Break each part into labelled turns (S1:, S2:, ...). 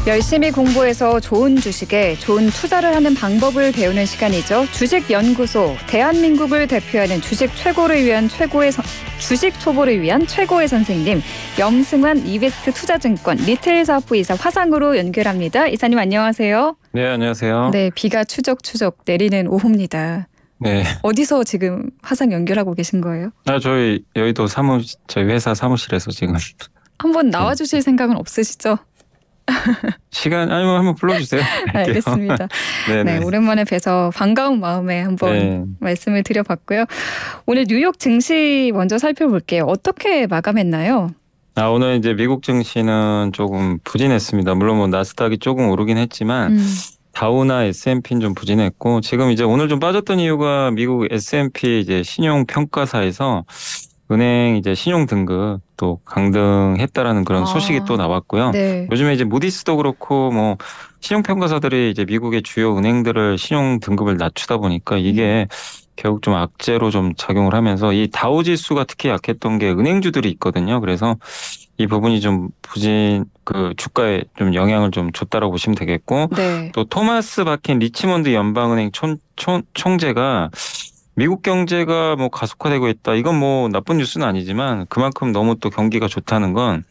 S1: 열심히 공부해서 좋은 주식에 좋은 투자를 하는 방법을 배우는 시간이죠. 주식연구소, 대한민국을 대표하는 주식 초보를 위한 최고의 선생님, 염승환 이베스트 투자증권 리테일 사업부 이사 화상으로 연결합니다. 이사님 안녕하세요.
S2: 네, 안녕하세요.
S1: 네, 비가 추적추적 내리는 오후입니다.
S2: 네.
S1: 어디서 지금 화상 연결하고 계신 거예요?
S2: 저희 여의도 저희 회사 사무실에서 지금.
S1: 한번 나와주실 생각은 없으시죠?
S2: 아니면 한번 불러주세요.
S1: 알겠습니다. 네, 오랜만에 뵈서 반가운 마음에 한번 말씀을 드려봤고요. 오늘 뉴욕 증시 먼저 살펴볼게요. 어떻게 마감했나요?
S2: 오늘 이제 미국 증시는 조금 부진했습니다. 물론 뭐 나스닥이 조금 오르긴 했지만 다우나 S&P는 좀 부진했고, 지금 이제 오늘 좀 빠졌던 이유가 미국 S&P 이제 신용 평가사에서 은행 이제 신용 등급 또 강등했다라는 그런 소식이 또 나왔고요.
S1: 네.
S2: 요즘에 이제 무디스도 그렇고 뭐 신용 평가사들이 이제 미국의 주요 은행들을 신용 등급을 낮추다 보니까 이게 결국 좀 악재로 좀 작용을 하면서 이 다우 지수가 특히 약했던 게 은행주들이 있거든요. 그래서 이 부분이 좀 주가에 좀 영향을 좀 줬다라고 보시면 되겠고,
S1: 네.
S2: 또 토마스 바킨 리치몬드 연방은행 총재가 미국 경제가 뭐 가속화되고 있다. 이건 뭐 나쁜 뉴스는 아니지만 그만큼 너무 또 경기가 좋다는 건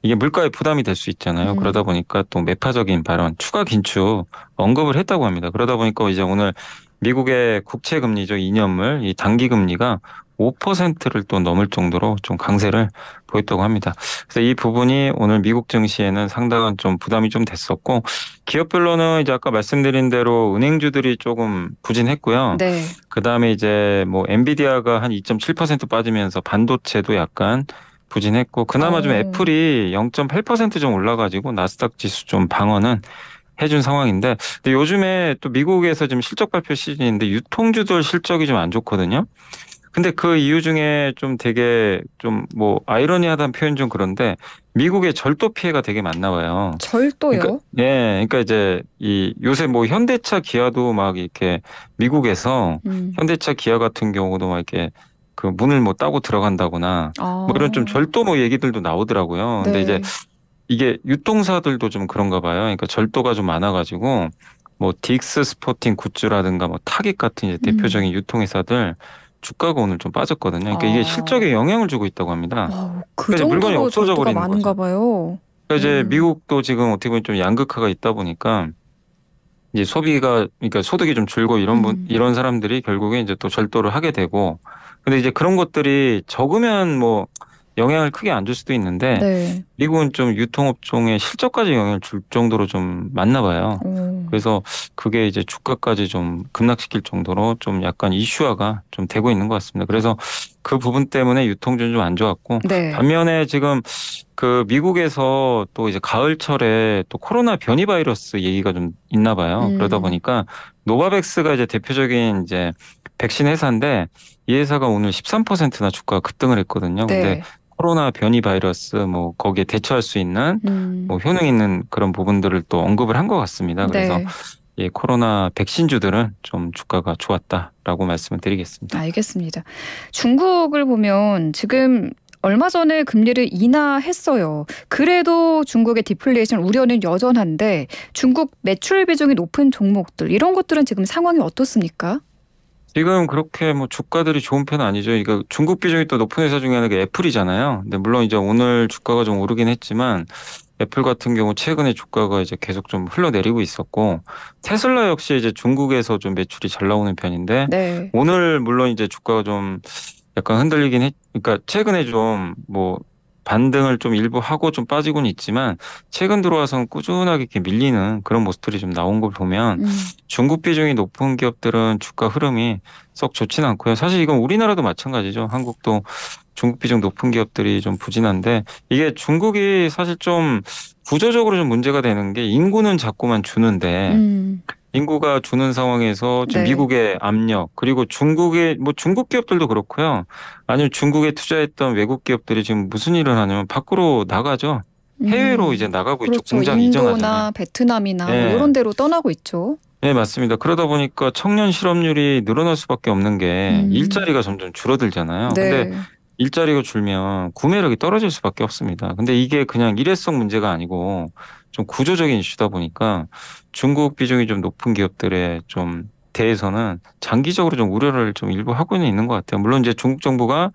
S2: 이게 물가에 부담이 될 수 있잖아요. 그러다 보니까 또 매파적인 발언, 추가 긴축 언급을 했다고 합니다. 그러다 보니까 이제 오늘 미국의 국채 금리죠. 2년물 이 단기 금리가 5%를 또 넘을 정도로 좀 강세를 보였다고 합니다. 그래서 이 부분이 오늘 미국 증시에는 상당한 좀 부담이 좀 됐었고, 기업별로는 이제 아까 말씀드린 대로 은행주들이 조금 부진했고요.
S1: 네.
S2: 그다음에 이제 뭐 엔비디아가 한 2.7% 빠지면서 반도체도 약간 부진했고, 그나마 좀 애플이 0.8% 좀 올라가지고 나스닥 지수 좀 방어는 해준 상황인데, 근데 요즘에 또 미국에서 지금 실적 발표 시즌인데 유통주들 실적이 좀 안 좋거든요. 근데 그 이유 중에 좀 되게 좀 뭐 아이러니하다는 표현 좀 그런데 미국의 절도 피해가 되게 많나 봐요.
S1: 절도요?
S2: 그러니까 이제 요새 뭐 현대차 기아도 막 이렇게 미국에서 현대차 기아 같은 경우도 막 이렇게 그 문을 뭐 따고 들어간다거나 뭐 이런 좀 절도 뭐 얘기들도 나오더라고요. 근데 이제 이게 유통사들도 좀 그런가 봐요. 그러니까 절도가 좀 많아가지고 뭐 딕스 스포팅 굿즈라든가 뭐 타깃 같은 이제 대표적인 유통회사들 주가가 오늘 좀 빠졌거든요. 그러니까 이게 실적에 영향을 주고 있다고 합니다.
S1: 그
S2: 그러니까 물건이
S1: 정도로
S2: 없어져
S1: 절도가
S2: 버리는
S1: 많은가
S2: 거죠.
S1: 봐요.
S2: 그러니까 이제 미국도 지금 어떻게 보면 좀 양극화가 있다 보니까 이제 그러니까 소득이 좀 줄고 이런 사람들이 결국에 이제 또 절도를 하게 되고, 근데 이제 그런 것들이 적으면 뭐 영향을 크게 안 줄 수도 있는데 미국은 좀 유통업종에 실적까지 영향을 줄 정도로 좀 많나 봐요. 그래서 그게 이제 주가까지 좀 급락시킬 정도로 좀 약간 이슈화가 좀 되고 있는 것 같습니다. 그래서 그 부분 때문에 유통주는 좀 안 좋았고, 반면에 지금 그 미국에서 또 이제 가을철에 또 코로나 변이 바이러스 얘기가 좀 있나 봐요. 그러다 보니까 노바백스가 이제 대표적인 이제 백신 회사인데 이 회사가 오늘 13%나 주가가 급등을 했거든요. 근데 코로나 변이 바이러스 뭐 거기에 대처할 수 있는 뭐 효능 있는 그런 부분들을 또 언급을 한 것 같습니다. 그래서 이 코로나 백신주들은 좀 주가가 좋았다라고 말씀을 드리겠습니다.
S1: 알겠습니다. 중국을 보면 지금 얼마 전에 금리를 인하했어요. 그래도 중국의 디플레이션 우려는 여전한데 중국 매출 비중이 높은 종목들 이런 것들은 지금 상황이 어떻습니까?
S2: 지금 그렇게 뭐 주가들이 좋은 편은 아니죠. 그러니까 중국 비중이 또 높은 회사 중에 하나가 애플이잖아요. 근데 물론 이제 오늘 주가가 좀 오르긴 했지만 애플 같은 경우 최근에 주가가 이제 계속 좀 흘러내리고 있었고, 테슬라 역시 이제 중국에서 좀 매출이 잘 나오는 편인데 오늘 물론 이제 주가가 좀 약간 흔들리긴 그러니까 최근에 좀 뭐 반등을 좀 일부 하고 좀 빠지고는 있지만 최근 들어와서는 꾸준하게 이렇게 밀리는 그런 모습들이 좀 나온 걸 보면 중국 비중이 높은 기업들은 주가 흐름이 썩 좋지는 않고요. 사실 이건 우리나라도 마찬가지죠. 한국도 중국 비중 높은 기업들이 좀 부진한데, 이게 중국이 사실 좀 구조적으로 좀 문제가 되는 게 인구는 자꾸만 주는데 인구가 주는 상황에서 지금 미국의 압력, 그리고 중국의 뭐 중국 기업들도 그렇고요. 아니면 중국에 투자했던 외국 기업들이 지금 무슨 일을 하냐면 밖으로 나가죠. 해외로 이제 나가고 있죠. 공장 이전하잖아요.
S1: 인도나 베트남이나 뭐 이런 데로 떠나고 있죠.
S2: 네, 맞습니다. 그러다 보니까 청년 실업률이 늘어날 수밖에 없는 게 일자리가 점점 줄어들잖아요. 근데 일자리가 줄면 구매력이 떨어질 수밖에 없습니다. 근데 이게 그냥 일회성 문제가 아니고 좀 구조적인 이슈다 보니까 중국 비중이 좀 높은 기업들에 좀 대해서는 장기적으로 좀 우려를 좀 일부 하고는 있는 것 같아요. 물론 이제 중국 정부가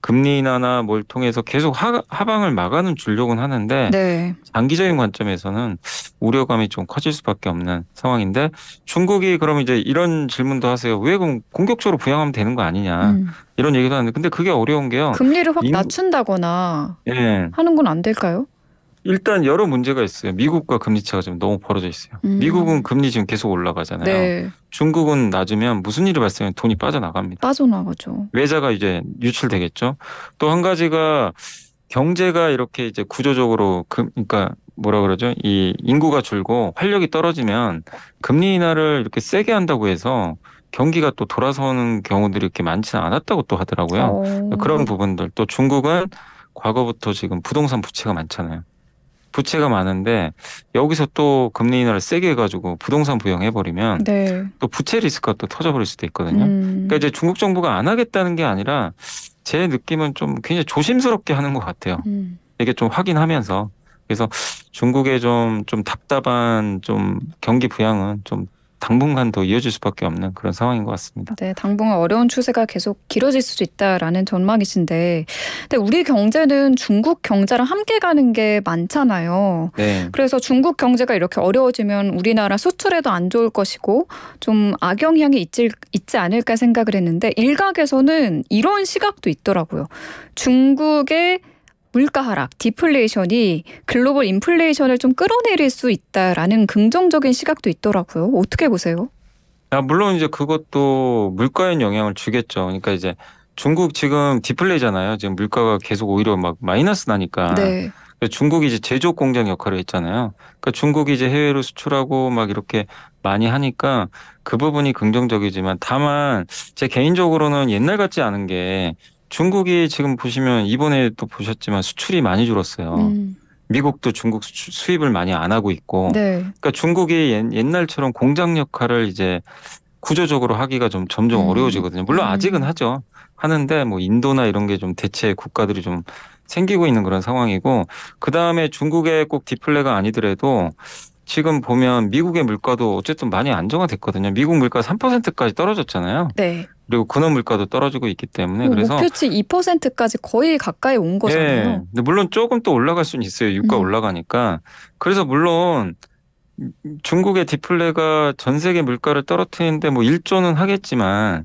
S2: 금리 인하나 뭘 통해서 계속 하방을 막아는 주려고는 하는데
S1: 네.
S2: 장기적인 관점에서는 우려감이 좀 커질 수밖에 없는 상황인데 중국이 그럼 이제 이런 질문도 하세요. 왜 그럼 공격적으로 부양하면 되는 거 아니냐
S1: 음.
S2: 이런 얘기도 하는데 근데 그게 어려운 게요.
S1: 금리를 확
S2: 인,
S1: 낮춘다거나
S2: 예.
S1: 하는 건 안 될까요?
S2: 일단 여러 문제가 있어요. 미국과 금리 차가 지금 너무 벌어져 있어요. 미국은
S1: 음.
S2: 금리 지금 계속 올라가잖아요.
S1: 네.
S2: 중국은 낮으면 무슨 일이 발생하면 돈이 빠져나갑니다.
S1: 빠져나가죠.
S2: 외자가 이제 유출되겠죠. 또 한 가지가 경제가 이렇게 이제 구조적으로 그러니까 뭐라 그러죠? 이 인구가 줄고 활력이 떨어지면 금리 인하를 이렇게 세게 한다고 해서 경기가 또 돌아서는 경우들이 이렇게 많지는 않았다고 또 하더라고요. 그런
S1: 어.
S2: 부분들 또 중국은 과거부터 지금 부동산 부채가 많잖아요. 부채가 많은데 여기서 또 금리 인하를 세게 해가지고 부동산 부양해버리면
S1: 네.
S2: 또 부채 리스크가 또 터져버릴 수도 있거든요.
S1: 음.
S2: 그러니까 이제 중국 정부가 안 하겠다는 게 아니라 제 느낌은 좀 굉장히 조심스럽게 하는 것 같아요.
S1: 음.
S2: 이게 좀 확인하면서. 그래서 중국의 좀 답답한 좀 경기 부양은 좀 당분간 더 이어질 수밖에 없는 그런 상황인 것 같습니다.
S1: 네, 당분간 어려운 추세가 계속 길어질 수도 있다라는 전망이신데, 근데 우리 경제는 중국 경제랑 함께 가는 게 많잖아요.
S2: 네.
S1: 그래서 중국 경제가 이렇게 어려워지면 우리나라 수출에도 안 좋을 것이고 좀 악영향이 있지 않을까 생각을 했는데 일각에서는 이런 시각도 있더라고요. 중국의 물가 하락, 디플레이션이 글로벌 인플레이션을 좀 끌어내릴 수 있다라는 긍정적인 시각도 있더라고요. 어떻게 보세요?
S2: 물론 이제 그것도 물가에 영향을 주겠죠. 그러니까 이제 중국 지금 디플레이잖아요. 지금 물가가 계속 오히려 막 마이너스 나니까.
S1: 네.
S2: 중국이 이제 제조업 공장 역할을 했잖아요. 그러니까 중국이 이제 해외로 수출하고 막 이렇게 많이 하니까 그 부분이 긍정적이지만 다만 제 개인적으로는 옛날 같지 않은 게 중국이 지금 보시면 이번에 또 보셨지만 수출이 많이 줄었어요.
S1: 음.
S2: 미국도 중국 수입을 많이 안 하고 있고.
S1: 네.
S2: 그러니까 중국이 옛날처럼 공장 역할을 이제 구조적으로 하기가 좀 점점 어려워지거든요. 물론 아직은 하죠. 하는데 뭐 인도나 이런 게 좀 대체 국가들이 좀 생기고 있는 그런 상황이고 그다음에 중국의 꼭 디플레가 아니더라도 지금 보면 미국의 물가도 어쨌든 많이 안정화됐거든요. 미국 물가 3%까지 떨어졌잖아요.
S1: 네.
S2: 그리고 근원 물가도 떨어지고 있기 때문에 그래서
S1: 목표치 2%까지 거의 가까이 온
S2: 예.
S1: 거잖아요.
S2: 근데 물론 조금 또 올라갈 수는 있어요. 유가
S1: 음.
S2: 올라가니까. 그래서 물론 중국의 디플레가 전 세계 물가를 떨어뜨리는데 뭐 1조는 하겠지만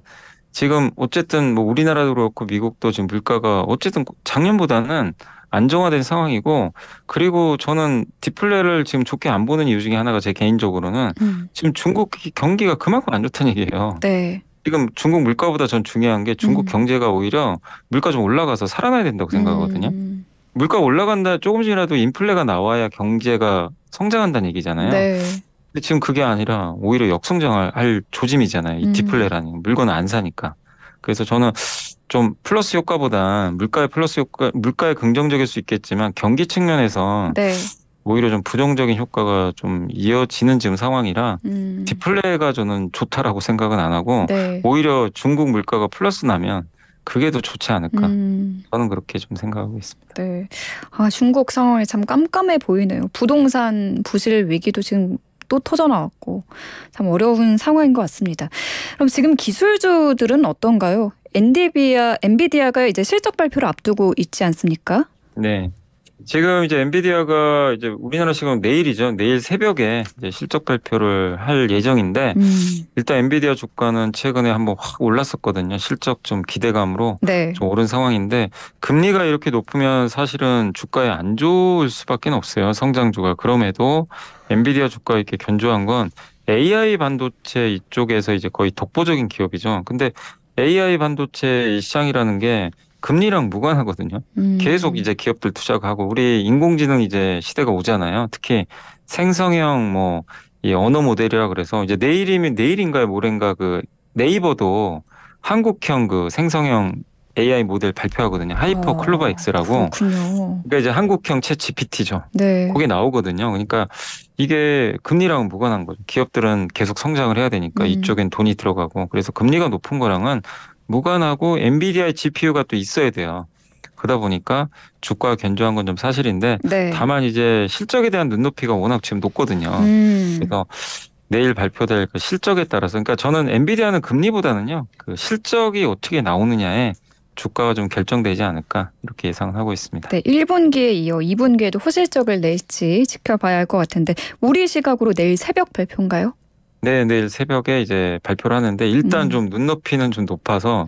S2: 지금 어쨌든 뭐 우리나라도 그렇고 미국도 지금 물가가 어쨌든 작년보다는 안정화된 상황이고 그리고 저는 디플레를 지금 좋게 안 보는 이유 중에 하나가 제 개인적으로는 지금 중국 경기가 그만큼 안 좋다는 얘기예요.
S1: 네.
S2: 지금 중국 물가보다 전 중요한 게 중국 경제가 오히려 물가 좀 올라가서 살아나야 된다고 생각하거든요. 물가 올라간다 조금씩이라도 인플레가 나와야 경제가 성장한다는 얘기잖아요.
S1: 네.
S2: 근데 지금 그게 아니라 오히려 역성장을 할 조짐이잖아요. 이
S1: 음.
S2: 디플레라는 물건을 안 사니까. 그래서 저는 좀 플러스 효과보다 물가의 플러스 효과, 물가에 긍정적일 수 있겠지만 경기 측면에서
S1: 네.
S2: 오히려 좀 부정적인 효과가 좀 이어지는 지금 상황이라 디플레가 저는 좋다라고 생각은 안 하고
S1: 네.
S2: 오히려 중국 물가가 플러스 나면 그게 더 좋지 않을까.
S1: 음.
S2: 저는 그렇게 좀 생각하고 있습니다.
S1: 네. 아, 중국 상황이 참 깜깜해 보이네요. 부동산 부실 위기도 지금 또 터져 나왔고 참 어려운 상황인 것 같습니다. 그럼 지금 기술주들은 어떤가요? 엔비디아가 이제 실적 발표를 앞두고 있지 않습니까?
S2: 네. 지금 이제 엔비디아가 이제 우리나라 시간 내일이죠. 내일 새벽에 이제 실적 발표를 할 예정인데 일단 엔비디아 주가는 최근에 한번 확 올랐었거든요. 실적 좀 기대감으로
S1: 네.
S2: 좀 오른 상황인데 금리가 이렇게 높으면 사실은 주가에 안 좋을 수밖에 없어요. 성장주가. 그럼에도 엔비디아 주가 이렇게 견조한 건 AI 반도체 이쪽에서 이제 거의 독보적인 기업이죠. 근데 AI 반도체 이 시장이라는 게 금리랑 무관하거든요. 계속 이제 기업들 투자하고 우리 인공지능 이제 시대가 오잖아요. 특히 생성형 뭐 이 언어 모델이라 그래서 이제 내일이면 내일인가요, 모레인가 그 네이버도 한국형 그 생성형 AI 모델 발표하거든요. 하이퍼 클로바 X라고.
S1: 그렇군요.
S2: 그러니까 이제 한국형 챗 GPT죠.
S1: 네.
S2: 그게 나오거든요. 그러니까 이게 금리랑은 무관한 거죠. 기업들은 계속 성장을 해야 되니까 이쪽엔 돈이 들어가고 그래서 금리가 높은 거랑은 무관하고 엔비디아의 GPU가 또 있어야 돼요. 그러다 보니까 주가가 견조한 건 좀 사실인데
S1: 네.
S2: 다만 이제 실적에 대한 눈높이가 워낙 지금 높거든요. 그래서 내일 발표될 그 실적에 따라서 그러니까 저는 엔비디아는 금리보다는요. 그 실적이 어떻게 나오느냐에 주가가 좀 결정되지 않을까 이렇게 예상을 하고 있습니다.
S1: 네, 1분기에 이어 2분기에도 호실적을 낼지 지켜봐야 할 것 같은데 우리 시각으로 내일 새벽 발표인가요?
S2: 네, 내일 새벽에 이제 발표를 하는데 일단
S1: 음.
S2: 좀 눈높이는 좀 높아서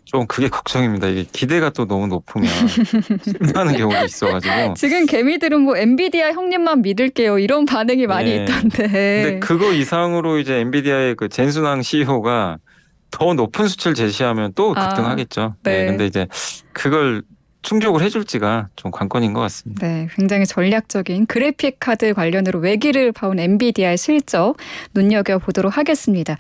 S2: 좀 그게 걱정입니다. 이게 기대가 또 너무 높으면 실망하는 경우도 있어가지고.
S1: 지금 개미들은 뭐 엔비디아 형님만 믿을게요 이런 반응이 많이
S2: 네.
S1: 있던데.
S2: 근데 그거 이상으로 이제 엔비디아의 그 젠순왕 CEO가 더 높은 수치를 제시하면 또 급등하겠죠.
S1: 네.
S2: 네, 근데 이제 그걸 충족을 해줄지가 좀 관건인 것 같습니다.
S1: 네, 굉장히 전략적인 그래픽 카드 관련으로 외기를 봐온 엔비디아의 실적 눈여겨보도록 하겠습니다.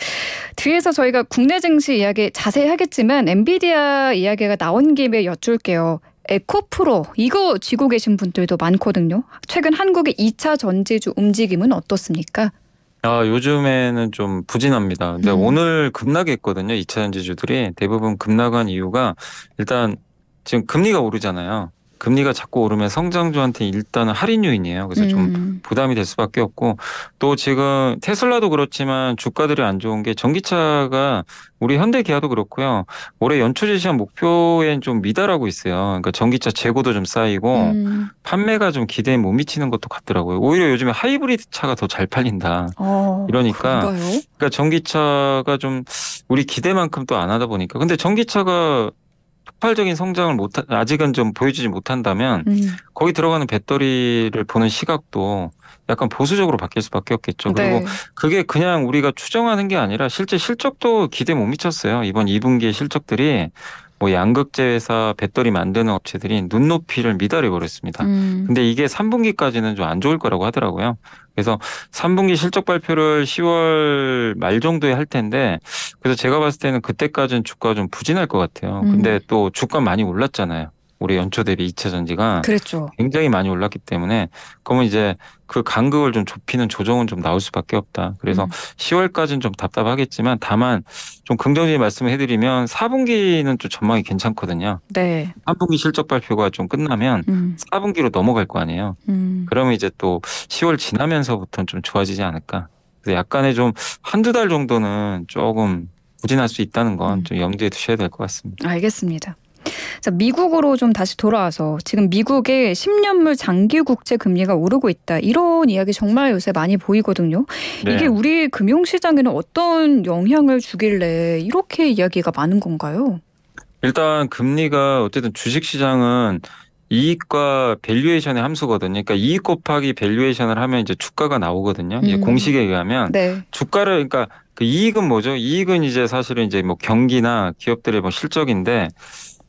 S1: 뒤에서 저희가 국내 증시 이야기 자세히 하겠지만 엔비디아 이야기가 나온 김에 여쭐게요. 에코프로 이거 쥐고 계신 분들도 많거든요. 최근 한국의 2차 전지주 움직임은 어떻습니까?
S2: 요즘에는 좀 부진합니다. 근데 오늘 급락했거든요. 2차 전지주들이 대부분 급락한 이유가 일단 지금 금리가 오르잖아요. 금리가 자꾸 오르면 성장주한테 일단은 할인 요인이에요. 그래서 좀 부담이 될 수밖에 없고 또 지금 테슬라도 그렇지만 주가들이 안 좋은 게 전기차가 우리 현대기아도 그렇고요. 올해 연초 제시한 목표엔 좀 미달하고 있어요. 그러니까 전기차 재고도 좀 쌓이고 판매가 좀 기대에 못 미치는 것도 같더라고요. 오히려 요즘에 하이브리드 차가 더 잘 팔린다. 이러니까
S1: 그런가요?
S2: 그러니까 전기차가 좀 우리 기대만큼 또 안 하다 보니까 근데 전기차가 폭발적인 성장을 아직은 좀 보여주지 못한다면 거기 들어가는 배터리를 보는 시각도 약간 보수적으로 바뀔 수밖에 없겠죠. 그리고
S1: 네.
S2: 그게 그냥 우리가 추정하는 게 아니라 실제 실적도 기대 못 미쳤어요. 이번 2분기의 실적들이 뭐 양극재 회사 배터리 만드는 업체들이 눈높이를 미달해 버렸습니다. 근데 이게 3분기까지는 좀 안 좋을 거라고 하더라고요. 그래서 3분기 실적 발표를 10월 말 정도에 할 텐데 그래서 제가 봤을 때는 그때까지는 주가가 좀 부진할 것 같아요. 근데 또 주가 많이 올랐잖아요. 올해 연초 대비 2차 전지가
S1: 그랬죠.
S2: 굉장히 많이 올랐기 때문에 그러면 이제 그 간극을 좀 좁히는 조정은 좀 나올 수밖에 없다. 그래서 10월까지는 좀 답답하겠지만 다만 좀 긍정적인 말씀을 해드리면 4분기는 좀 전망이 괜찮거든요.
S1: 네.
S2: 3분기 실적 발표가 좀 끝나면 4분기로 넘어갈 거 아니에요. 그러면 이제 또 10월 지나면서부터는 좀 좋아지지 않을까. 그래서 약간의 좀 한두 달 정도는 조금 부진할 수 있다는 건 좀 염두에 두셔야 될 것 같습니다.
S1: 알겠습니다. 자, 미국으로 좀 다시 돌아와서 지금 미국의 10년물 장기 국채 금리가 오르고 있다. 이런 이야기 정말 요새 많이 보이거든요.
S2: 네.
S1: 이게 우리 금융시장에는 어떤 영향을 주길래 이렇게 이야기가 많은 건가요?
S2: 일단 금리가 어쨌든 주식시장은 이익과 밸류에이션의 함수거든요. 그러니까 이익 곱하기 밸류에이션을 하면 이제 주가가 나오거든요. 이제 공식에 의하면
S1: 네.
S2: 주가를 그러니까 그 이익은 뭐죠? 이익은 이제 사실은 이제 뭐 경기나 기업들의 뭐 실적인데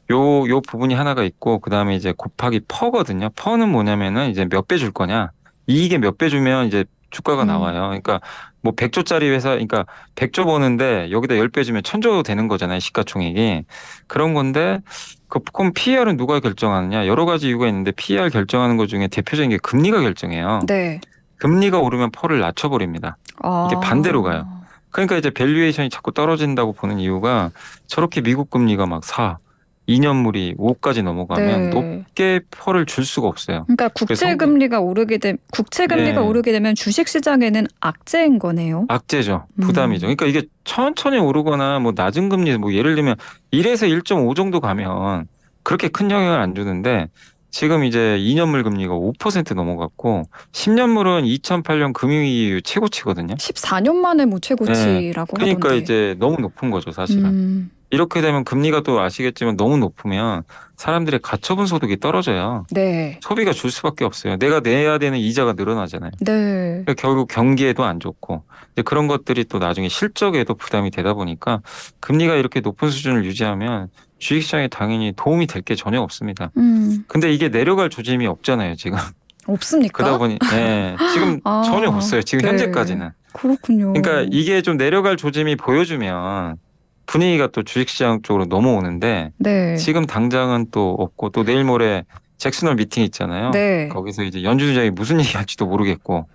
S2: 요 부분이 하나가 있고 그다음에 이제 곱하기 퍼거든요. 퍼는 뭐냐면은 이제 몇 배 줄 거냐. 이익에 몇 배 주면 이제 주가가 나와요. 그러니까 뭐 100조짜리 회사 그러니까 100조 버는데 여기다 10배 주면 1000조 되는 거잖아요. 시가총액이. 그런 건데 그럼 PER은 누가 결정하느냐? 여러 가지 이유가 있는데 PER 결정하는 것 중에 대표적인 게 금리가 결정해요.
S1: 네.
S2: 금리가 오르면 퍼를 낮춰버립니다. 이게 반대로 가요. 그러니까 이제 밸류에이션이 자꾸 떨어진다고 보는 이유가 저렇게 미국 금리가 막 4, 2년물이 5까지 넘어가면 높게 퍼를 줄 수가 없어요.
S1: 그러니까 국채 금리가 오르게 되면 주식 시장에는 악재인 거네요.
S2: 악재죠. 부담이죠. 그러니까 이게 천천히 오르거나 뭐 낮은 금리 뭐 예를 들면 1에서 1.5 정도 가면 그렇게 큰 영향을 안 주는데 지금 이제 2년물 금리가 5% 넘어갔고 10년물은 2008년 금융위기 이후 최고치거든요.
S1: 14년 만에 뭐 최고치라고 하던데.
S2: 그러니까 이제 너무 높은 거죠, 사실은. 이렇게 되면 금리가 또 아시겠지만 너무 높으면 사람들의 가처분 소득이 떨어져요.
S1: 네.
S2: 소비가 줄 수밖에 없어요. 내가 내야 되는 이자가 늘어나잖아요.
S1: 네.
S2: 그러니까 결국 경기에도 안 좋고 이제 그런 것들이 또 나중에 실적에도 부담이 되다 보니까 금리가 이렇게 높은 수준을 유지하면 주식시장에 당연히 도움이 될 게 전혀 없습니다. 근데 이게 내려갈 조짐이 없잖아요, 지금.
S1: 없습니까?
S2: 그러다 보니 지금 전혀 없어요. 지금
S1: 네.
S2: 현재까지는.
S1: 그렇군요.
S2: 그러니까 이게 좀 내려갈 조짐이 보여주면 분위기가 또 주식시장 쪽으로 넘어오는데
S1: 네.
S2: 지금 당장은 또 없고 또 내일 모레 잭슨홀 미팅 있잖아요.
S1: 네.
S2: 거기서 이제 연준 의장이 무슨 얘기할지도 모르겠고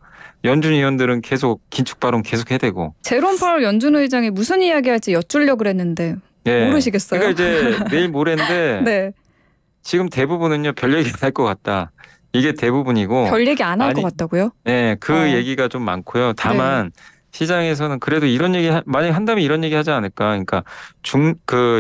S2: 연준 의원들은 계속 긴축 발언 계속 해대고
S1: 제롬 파월 연준 의장이 무슨 이야기할지 여쭈려고 그랬는데 모르시겠어요?
S2: 그러니까 이제 내일 모레인데
S1: 네.
S2: 지금 대부분은요, 별 얘기 안 할 것 같다. 이게 대부분이고,
S1: 별 얘기 안 할 것
S2: 아니,
S1: 같다고요?
S2: 네, 그
S1: 어.
S2: 얘기가 좀 많고요.
S1: 네.
S2: 다만 시장에서는 그래도 이런 얘기 만약 한다면 이런 얘기 하지 않을까. 그러니까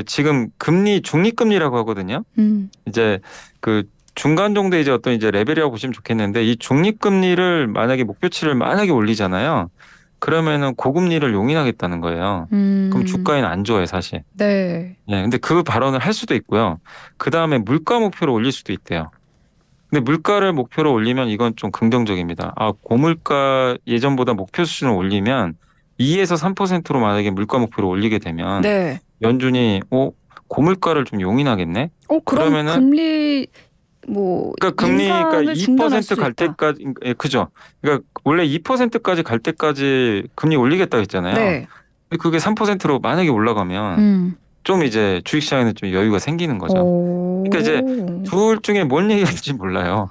S2: 지금 금리 중립금리라고 하거든요.
S1: 음.
S2: 이제 그 중간 정도 이제 어떤 이제 레벨이라고 보시면 좋겠는데 이 중립금리를 만약에 목표치를 만약에 올리잖아요. 그러면은 고금리를 용인하겠다는 거예요. 그럼
S1: 음.
S2: 주가에는 안 좋아요, 사실.
S1: 네.
S2: 네, 근데 그 발언을 할 수도 있고요. 그 다음에 물가 목표를 올릴 수도 있대요. 근데 물가를 목표로 올리면 이건 좀 긍정적입니다. 아, 고물가 예전보다 목표 수준을 올리면 2에서 3%로 만약에 물가 목표를 올리게 되면
S1: 네.
S2: 연준이 고물가를 좀 용인하겠네?
S1: 그럼
S2: 그러면은
S1: 금리 뭐
S2: 그러니까 금리가
S1: 인상을 중단할
S2: 2%
S1: 수도
S2: 갈
S1: 있다.
S2: 때까지 예, 그죠? 그러니까 원래 2%까지 갈 때까지 금리 올리겠다 했잖아요.
S1: 네.
S2: 근데 그게 3%로 만약에 올라가면
S1: 음.
S2: 좀 이제 주식시장에는 좀 여유가 생기는 거죠. 그러니까 이제
S1: 오.
S2: 둘 중에 뭔 얘기할지 몰라요.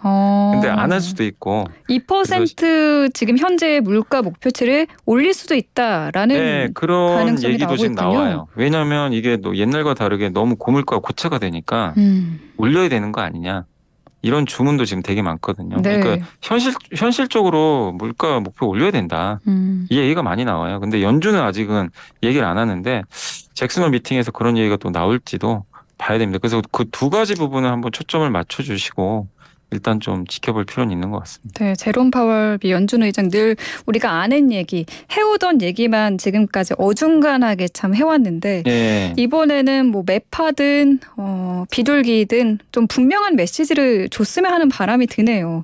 S2: 근데 안 할
S1: 어.
S2: 수도 있고. 그래서
S1: 2% 지금 현재 물가 목표치를 올릴 수도
S2: 네,
S1: 있다라는
S2: 그런
S1: 가능성이
S2: 얘기도
S1: 나오고
S2: 지금
S1: 있군요.
S2: 나와요. 왜냐하면 이게 옛날과 다르게 너무 고물가가 고체가 되니까
S1: 음.
S2: 올려야 되는 거 아니냐. 이런 주문도 지금 되게 많거든요. 그러니까
S1: 네.
S2: 현실적으로 물가 목표 올려야 된다.
S1: 음.
S2: 이 얘기가 많이 나와요. 근데 연준은 아직은 얘기를 안 하는데 잭슨홀 미팅에서 그런 얘기가 또 나올지도 봐야 됩니다. 그래서 그 두 가지 부분을 한번 초점을 맞춰주시고 일단 좀 지켜볼 필요는 있는 것 같습니다.
S1: 네, 제롬 파월 미 연준 의장 늘 우리가 아는 얘기, 해오던 얘기만 지금까지 어중간하게 참 해왔는데
S2: 네,
S1: 이번에는 뭐 매파든 비둘기든 좀 분명한 메시지를 줬으면 하는 바람이 드네요.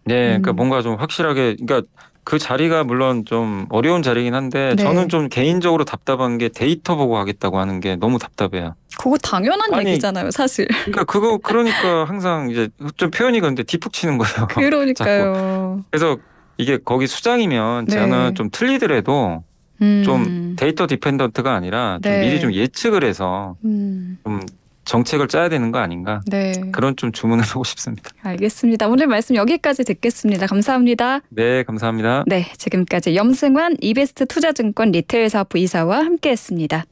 S2: 네, 그러니까
S1: 음.
S2: 뭔가 좀 확실하게, 그러니까 그 자리가 물론 좀 어려운 자리긴 한데 저는
S1: 네,
S2: 좀 개인적으로 답답한 게 데이터 보고 하겠다고 하는 게 너무 답답해요.
S1: 그거 당연한
S2: 아니,
S1: 얘기잖아요, 사실.
S2: 그러니까 그러니까 항상 이제 좀 표현이 그런데 뒷북 치는 거예요. 자꾸.
S1: 그러니까요.
S2: 그래서 이게 거기 수장이면 저는
S1: 네.
S2: 좀 틀리더라도 좀
S1: 음.
S2: 데이터 디펜던트가 아니라 좀 미리 좀
S1: 네.
S2: 예측을 해서
S1: 음.
S2: 좀 정책을 짜야 되는 거 아닌가.
S1: 네.
S2: 그런 좀 주문을 하고 싶습니다.
S1: 알겠습니다. 오늘 말씀 여기까지 듣겠습니다. 감사합니다.
S2: 네, 감사합니다.
S1: 네, 지금까지 염승환 이베스트 투자증권 리테일 사업부 이사와 함께했습니다.